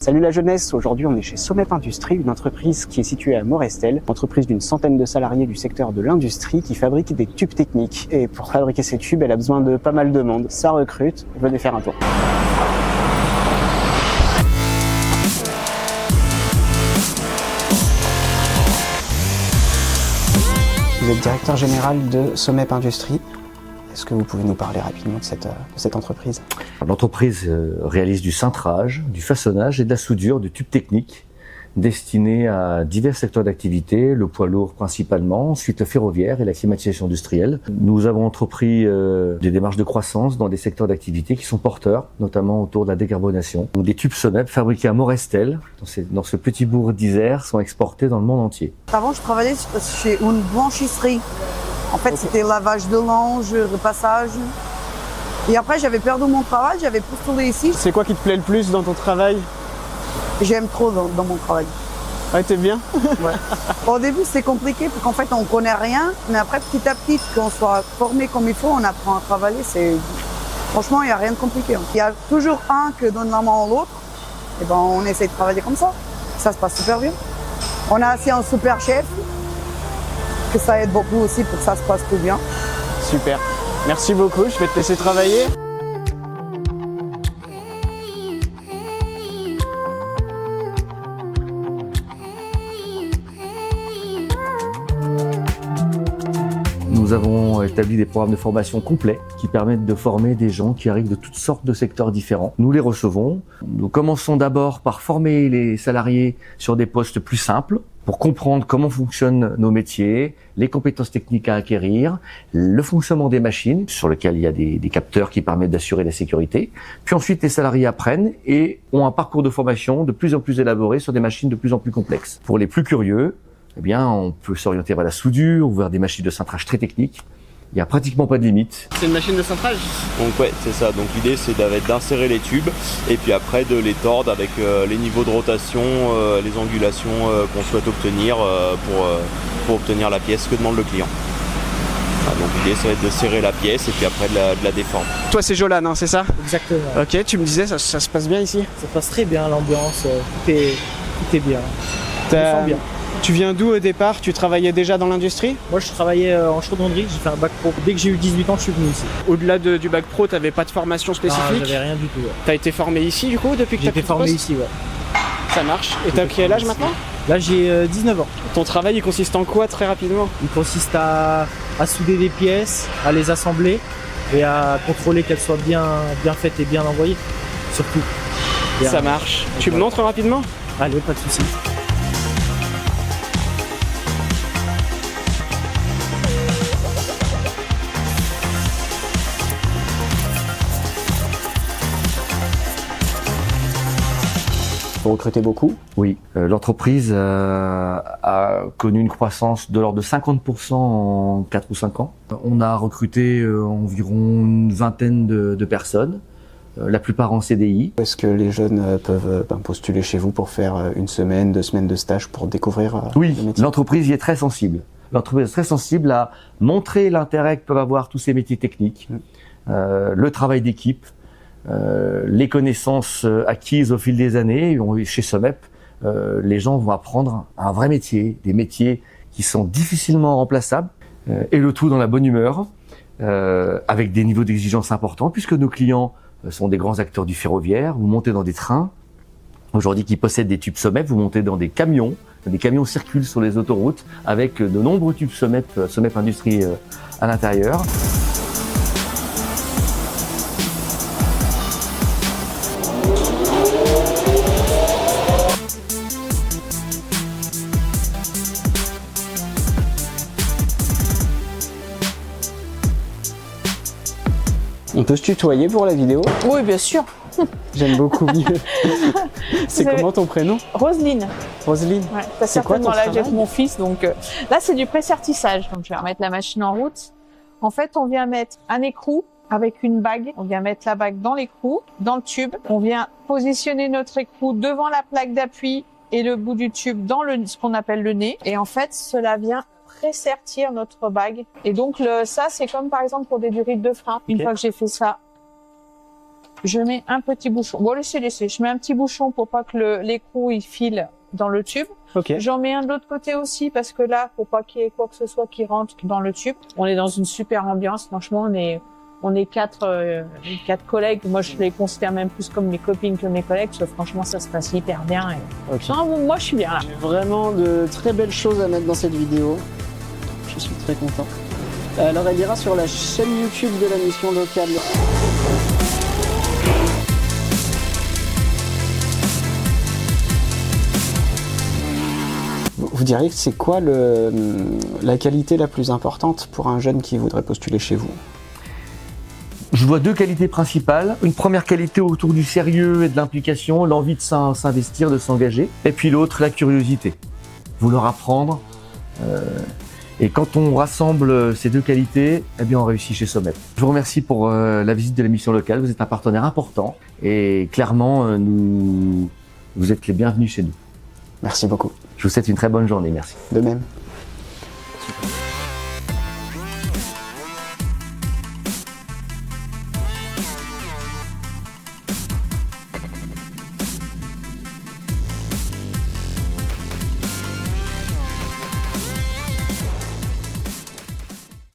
Salut la jeunesse, aujourd'hui on est chez Somep Industrie, une entreprise qui est située à Morestel, entreprise d'une centaine de salariés du secteur de l'industrie qui fabrique des tubes techniques. Et pour fabriquer ces tubes, elle a besoin de pas mal de monde. Ça recrute, venez faire un tour. Vous êtes directeur général de Somep Industrie. Est-ce que vous pouvez nous parler rapidement de cette entreprise? L'entreprise réalise du cintrage, du façonnage et de la soudure de tubes techniques destinés à divers secteurs d'activité, le poids lourd principalement, ensuite le ferroviaire et la climatisation industrielle. Nous avons entrepris des démarches de croissance dans des secteurs d'activité qui sont porteurs, notamment autour de la décarbonation. Donc, des tubes Somep fabriqués à Morestel, dans ce petit bourg d'Isère, sont exportés dans le monde entier. Avant, je travaillais chez une blanchisserie. En fait, c'était lavage de linge, repassage. Et après, j'avais perdu mon travail, j'avais postulé ici. C'est quoi qui te plaît le plus dans ton travail? J'aime trop dans mon travail. Ouais, t'es bien? Ouais. Au début, c'est compliqué parce qu'en fait, on connaît rien. Mais après, petit à petit, qu'on soit formé comme il faut, on apprend à travailler. Franchement, il n'y a rien de compliqué. Il y a toujours un qui donne la main à l'autre. Et ben, on essaie de travailler comme ça. Ça se passe super bien. On a aussi un super chef. Que ça aide beaucoup aussi pour que ça se passe tout bien. Super. Merci beaucoup, je vais te laisser travailler. Nous avons établi des programmes de formation complets qui permettent de former des gens qui arrivent de toutes sortes de secteurs différents. Nous les recevons. Nous commençons d'abord par former les salariés sur des postes plus simples pour comprendre comment fonctionnent nos métiers, les compétences techniques à acquérir, le fonctionnement des machines sur lesquelles il y a des capteurs qui permettent d'assurer la sécurité. Puis ensuite, les salariés apprennent et ont un parcours de formation de plus en plus élaboré sur des machines de plus en plus complexes. Pour les plus curieux, eh bien, on peut s'orienter vers la soudure ou vers des machines de cintrage très techniques. Il n'y a pratiquement pas de limite. C'est une machine de cintrage? Donc ouais, c'est ça. Donc l'idée c'est d'insérer les tubes et puis après de les tordre avec les niveaux de rotation, les angulations qu'on souhaite obtenir pour obtenir la pièce que demande le client. Voilà, donc l'idée ça va être de serrer la pièce et puis après de la déformer. Toi c'est Jolan, hein, c'est ça? Exactement. Ok, tu me disais, ça se passe bien ici? Ça passe très bien, l'ambiance, tout est bien. Je me sens bien. Tu viens d'où au départ? Tu travaillais déjà dans l'industrie? Moi je travaillais en chaudronnerie, j'ai fait un bac pro. Dès que j'ai eu 18 ans, je suis venu ici. Au-delà du bac pro, tu n'avais pas de formation spécifique? Ah, j'avais rien du tout. Ouais. Tu as été formé ici du coup depuis que tu as été formé ici, ouais. Ça marche. Et tu as quel âge maintenant? Là j'ai 19 ans. Ton travail il consiste en quoi très rapidement? Il consiste à souder des pièces, à les assembler et à contrôler qu'elles soient bien faites et bien envoyées. Surtout. Ça marche. Tu me montres rapidement? Allez, pas de soucis. Vous recrutez beaucoup? Oui, l'entreprise a connu une croissance de l'ordre de 50% en 4 ou 5 ans. On a recruté environ une vingtaine de personnes, la plupart en CDI. Est-ce que les jeunes peuvent postuler chez vous pour faire une semaine, 2 semaines de stage pour découvrir Oui, le métier? l'entreprise y est très sensible. L'entreprise est très sensible à montrer l'intérêt que peuvent avoir tous ces métiers techniques, le travail d'équipe, les connaissances acquises au fil des années. Chez Somep, les gens vont apprendre un vrai métier, des métiers qui sont difficilement remplaçables, et le tout dans la bonne humeur, avec des niveaux d'exigence importants, puisque nos clients sont des grands acteurs du ferroviaire. Vous montez dans des trains, aujourd'hui qui possèdent des tubes Somep, vous montez dans des camions circulent sur les autoroutes avec de nombreux tubes Somep Industrie à l'intérieur. On peut se tutoyer pour la vidéo? Oui, bien sûr. J'aime beaucoup mieux. C'est comment ton prénom? Roselyne. Roselyne. Ouais, t'as C'est quoi certainement ton l'âge avec travail? mon fils, donc là c'est du pré-sertissage. Donc je vais remettre la machine en route. En fait, on vient mettre un écrou avec une bague. On vient mettre la bague dans l'écrou, dans le tube. On vient positionner notre écrou devant la plaque d'appui et le bout du tube dans ce qu'on appelle le nez. Et en fait, cela vient présertir notre bague. Et donc ça, c'est comme par exemple pour des durites de frein. Une fois que j'ai fait ça, Je mets un petit bouchon. Bon, laissez. Je mets un petit bouchon pour pas que l'écrou il file dans le tube. Ok. J'en mets un de l'autre côté aussi parce que là, faut pas qu'il y ait quoi que ce soit qui rentre dans le tube. On est dans une super ambiance. Franchement, on est quatre collègues. Moi, je les considère même plus comme mes copines que mes collègues. Parce que franchement, ça se passe hyper bien. Et... Ok. Non, bon, moi, je suis bien là. J'ai vraiment de très belles choses à mettre dans cette vidéo. Je suis très content. Alors, elle ira sur la chaîne YouTube de la mission locale. Vous diriez que c'est quoi la qualité la plus importante pour un jeune qui voudrait postuler chez vous? Je vois deux qualités principales. Une première qualité autour du sérieux et de l'implication, l'envie de s'investir, de s'engager. Et puis l'autre, la curiosité. Vouloir apprendre. Et quand on rassemble ces deux qualités, eh bien on réussit chez Sommet. Je vous remercie pour la visite de la mission locale. Vous êtes un partenaire important. Et clairement, vous êtes les bienvenus chez nous. Merci beaucoup. Je vous souhaite une très bonne journée. Merci. De même.